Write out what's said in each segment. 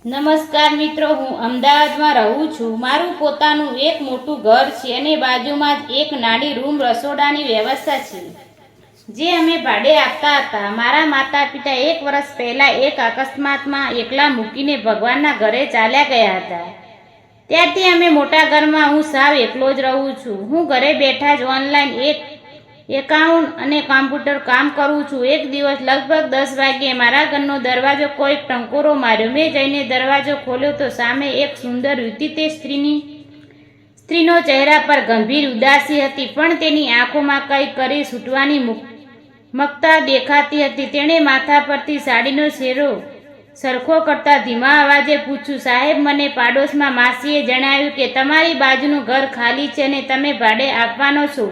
નમસ્કાર મિત્રો, હું અમદાવાદમાં રહું છું. મારું પોતાનું એક મોટું ઘર છે અને બાજુમાં જ એક નાની રૂમ રસોડાની વ્યવસ્થા છે જે અમે ભાડે આપતા હતા. મારા માતા પિતા 1 વર્ષ પહેલા એક અકસ્માતમાં એકલા મૂકીને ભગવાનના ઘરે ચાલ્યા ગયા હતા. ત્યારથી અમે મોટા ઘરમાં હું સાવ એકલો જ રહું છું. હું ઘરે બેઠા જ ઓનલાઈન એકાઉન્ટ અને કમ્પ્યુટર કામ કરું છું. એક દિવસ લગભગ 10 વાગ્યે મારા ઘરનો દરવાજો કોઈક ટંકોરો માર્યો. મેં જઈને દરવાજો ખોલ્યો તો સામે એક સુંદર યુવતી. તે સ્ત્રીનો ચહેરા પર ગંભીર ઉદાસી હતી, પણ તેની આંખોમાં કંઈ કરી છૂટવાની મક્તા દેખાતી હતી. તેણે માથા પરથી સાડીનો છેડો સરખો કરતા ધીમા અવાજે પૂછ્યું, સાહેબ, મને પાડોશમાં માસીએ જણાવ્યું કે તમારી બાજુનું ઘર ખાલી છે અને તમે ભાડે આપવાનો છો.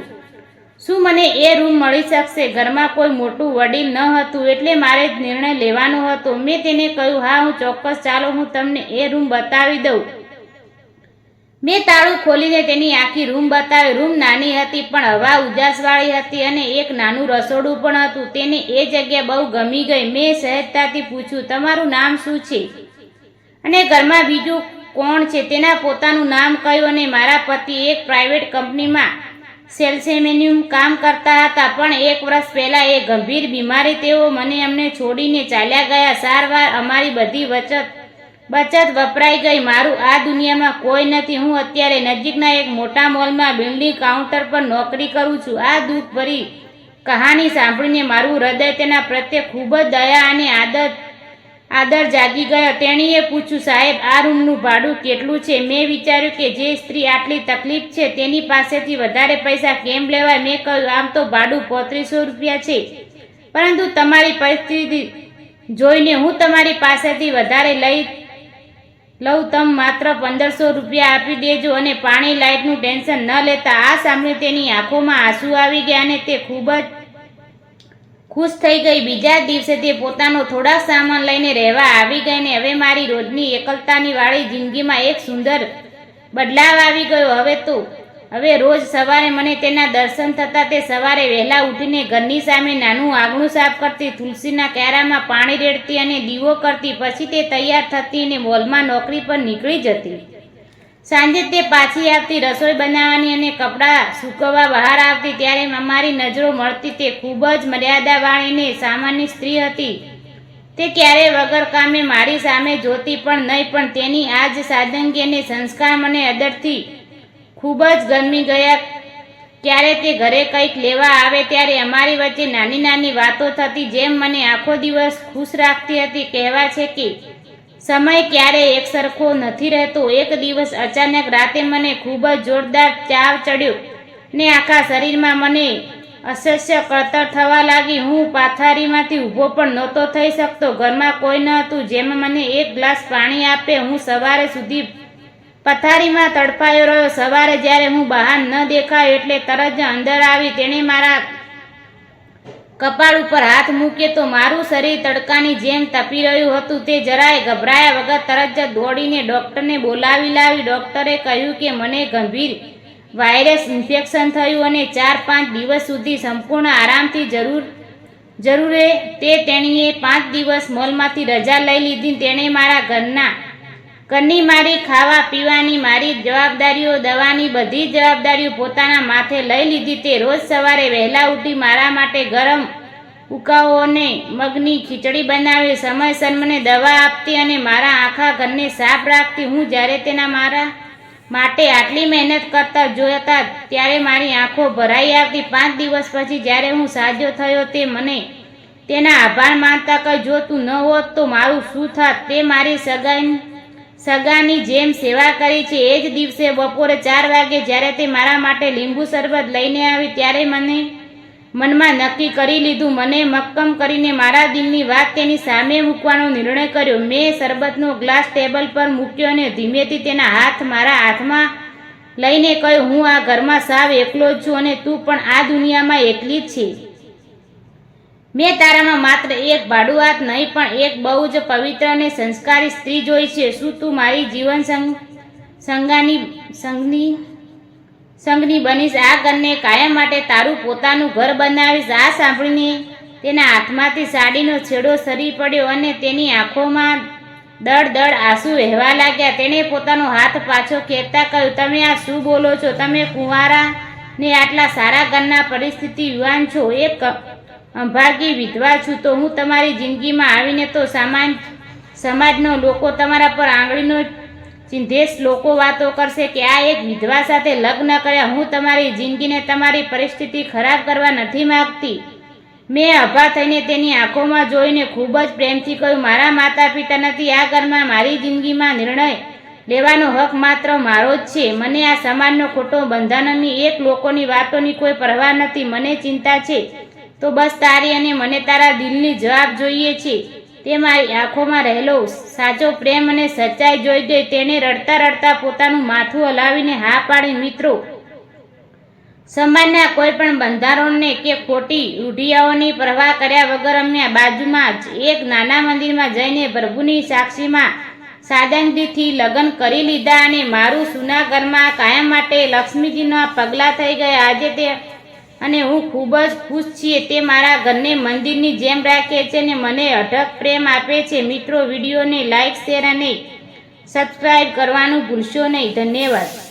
શું મને એ રૂમ મળી શકશે? ઘરમાં કોઈ મોટું વડીલ ન હતું, એટલે મારે જ નિર્ણય લેવાનો હતો. મેં તેને કહ્યું, હા, હું ચોક્કસ, ચાલો હું તમને એ રૂમ બતાવી દઉં. મેં તાળું ખોલીને તેની આખી રૂમ બતાવી. રૂમ નાની હતી પણ હવા ઉજાસવાળી હતી અને એક નાનું રસોડું પણ હતું. તેને એ જગ્યા બહુ ગમી ગઈ. મેં સહેજતાથી પૂછ્યું, તમારું નામ શું છે અને ઘરમાં બીજું કોણ છે? તેના પોતાનું નામ કહ્યું અને મારા પતિ એક પ્રાઇવેટ કંપનીમાં સેલ્સમેનનું કામ કરતા હતા, પણ 1 વર્ષ પહેલા એ ગંભીર બીમારી તેઓ અમને છોડીને ચાલ્યા ગયા. સારવાર, અમારી બધી બચત વપરાઈ ગઈ. મારું આ દુનિયામાં કોઈ નથી. હું અત્યારે નજીકના એક મોટા મોલમાં બિલિંગ કાઉન્ટર પર નોકરી કરું છું. આ દુઃખભરી કહાની સાંભળીને મારું હૃદય તેના પ્રત્યે ખૂબ જ દયા અને આદર જાગી ગયો. તેણીએ પૂછ્યું, સાહેબ, આ રૂમનું ભાડું કેટલું છે? મેં વિચાર્યું કે જે સ્ત્રી આટલી તકલીફ છે તેની પાસેથી વધારે પૈસા કેમ લેવાય. મેં કહ્યું, આમ તો ભાડું 3500 રૂપિયા છે, પરંતુ તમારી પરિસ્થિતિ જોઈને હું તમારી પાસેથી વધારે લઉં. તમે માત્ર 1500 રૂપિયા આપી દેજો અને પાણી લાઇટનું ટેન્શન ન લેતા. આ સાંભળીને તેની આંખોમાં આંસુ આવી ગયા અને તે ખૂબ જ ખુશ થઈ ગઈ. બીજા દિવસે તે પોતાનો થોડા સામાન લઈને રહેવા આવી ગઈ અને હવે મારી રોજની એકલતાની વાળી જિંદગીમાં એક સુંદર બદલાવ આવી ગયો. હવે રોજ સવારે મને તેના દર્શન થતા. તે સવારે વહેલા ઉઠીને ઘરની સામે નાનું આંગણું સાફ કરતી, તુલસીના ક્યારામાં પાણી રેડતી અને દીવો કરતી. પછી તે તૈયાર થતી અને મોલમાં નોકરી પર નીકળી જતી. સાંજે તે પાછી આવતી, રસોઈ બનાવવાની અને કપડાં સૂકવવા બહાર આવતી. ત્યારે અમારી નજરો મળતી. તે ખૂબ જ મર્યાદાવાળી અને સામાન્ય સ્ત્રી હતી. તે ક્યારેય વગર કામે મારી સામે જોતી પણ નહીં, પણ તેની આ જ સાદગી અને સંસ્કાર મને અંદરથી ખૂબ જ ગમી ગયા. ક્યારે તે ઘરે કંઈક લેવા આવે ત્યારે અમારી વચ્ચે નાની નાની વાતો થતી, જેમ મને આખો દિવસ ખુશ રાખતી હતી. કહેવાય છે કે સમય ક્યારેય એકસરખો નથી રહેતો. એક દિવસ અચાનક રાતે મને ખૂબ જ જોરદાર તાવ ચડ્યો ને આખા શરીરમાં મને અસહ્ય કળતર થવા લાગી. હું પાથરીમાંથી ઊભો પણ નહોતો થઈ શકતો. ઘરમાં કોઈ ન હતું જેમ મને એક ગ્લાસ પાણી આપે. હું સવારે સુધી પથારીમાં તડપાયો રહ્યો. સવારે જ્યારે હું બહાર ન દેખાયો એટલે તરત જ અંદર આવી. તેણે મારા કપાળ ઉપર હાથ મૂક્યો તો મારું શરીર તડકાની જેમ તપી રહ્યું હતું. તે જરાય ગભરાયા વગર તરત જ દોડીને ડૉક્ટરને બોલાવી લાવી. ડૉક્ટરે કહ્યું કે મને ગંભીર વાયરસ ઇન્ફેક્શન થયું અને 4-5 દિવસ સુધી સંપૂર્ણ આરામની જરૂર છે. તેણીએ 5 દિવસ મોલમાંથી રજા લઈ લીધી. તેણે મારા ઘરની મારી ખાવા પીવાની મારી જવાબદારીઓ, દવાની બધી જવાબદારીઓ પોતાના માથે લઈ લીધી. તે રોજ સવારે વહેલા ઉઠી મારા માટે ગરમ ઉકાળો અને મગની ખીચડી બનાવી, સમયસર મને દવા આપતી અને મારા આખા ઘરને સાફ રાખતી. હું જ્યારે તેના મારા માટે આટલી મહેનત કરતા જોતા ત્યારે મારી આંખો ભરાઈ આવતી. 5 દિવસ પછી જ્યારે હું સાજો થયો તે મને તેના આભાર માનતા કહ્યું, જો તું ન હોત તો મારું શું થાત? તે મારી સગાની જેમ સેવા કરી છે. એ જ દિવસે બપોરે 4 વાગે જ્યારે તે મારા માટે લીંબુ શરબત લઈને આવી ત્યારે મનમાં નક્કી કરી લીધું. મને મક્કમ કરીને મારા દિલની વાત તેની સામે મૂકવાનો નિર્ણય કર્યો. મેં શરબતનો ગ્લાસ ટેબલ પર મૂક્યો અને ધીમેથી તેના હાથ મારા હાથમાં લઈને કહ્યું, હું આ ઘરમાં સાવ એકલો જ છું અને તું પણ આ દુનિયામાં એકલી જ છે. મેં તારામાં માત્ર એક ભાડુઆત નહીં પણ એક બહુ જ પવિત્ર અને સંસ્કારી સ્ત્રી જોઈ છે. શું તું મારી જીવન સંગની બનીશ? આ ઘરને કાયમ માટે તારું પોતાનું ઘર બનાવીશ? આ સાંભળીને તેના હાથમાંથી સાડીનો છેડો સરી પડ્યો અને તેની આંખોમાં દળ દળ આંસુ વહેવા લાગ્યા. તેણે પોતાનો હાથ પાછો ખેંચતા કહ્યું, તમે આ શું બોલો છો? તમે કુંવારા ને આટલા સારા ઘરના પરિસ્થિતિ યુવાન છો, એક અભાગી વિધવા છું, તો હું તમારી જિંદગીમાં આવીને તો સમાજનો લોકો તમારા પર આંગળીનો ચિંધેશ લોકો વાતો કરશે કે આ એક વિધવા સાથે લગ્ન કર્યા. હું તમારી જિંદગીને તમારી પરિસ્થિતિ ખરાબ કરવા નથી માંગતી. મેં અભા થઈને તેની આંખોમાં જોઈને ખૂબ જ પ્રેમથી કહ્યું, મારા માતા પિતા નથી. આ ઘરમાં મારી જિંદગીમાં નિર્ણય લેવાનો હક માત્ર મારો જ છે. મને આ સમાજનો ખોટો બંધારણની એક લોકોની વાતોની કોઈ પરવા નથી. મને ચિંતા છે તો બસ તારી, અને મને તારા દિલની જવાબ જોઈએ છે. તે મારી આંખોમાં રહેલો સાચો પ્રેમ અને સચ્ચાઈ જોઈ ગઈ. તેણે રડતા રડતા પોતાનું માથું હલાવીને હા પાડી. મિત્રો, સમાજના કોઈ પણ બંધારણોને કે ખોટી રૂઢિયાઓની પરવા કર્યા વગર અમે બાજુમાં જ એક નાના મંદિરમાં જઈને પ્રભુની સાક્ષીમાં સાદગીથી લગ્ન કરી લીધા અને મારું સુના ઘરમાં કાયમ માટે લક્ષ્મીજીના પગલાં થઈ ગયા. આજે તે અને હું ખૂબ જ ખુશ છીએ. તે મારા ઘરને મંદિરની જેમ રાખે છે અને મને અઢળક પ્રેમ આપે છે. મિત્રો, વિડીયોને લાઇક, શેર અને સબસ્ક્રાઈબ કરવાનું ભૂલશો નહીં. ધન્યવાદ.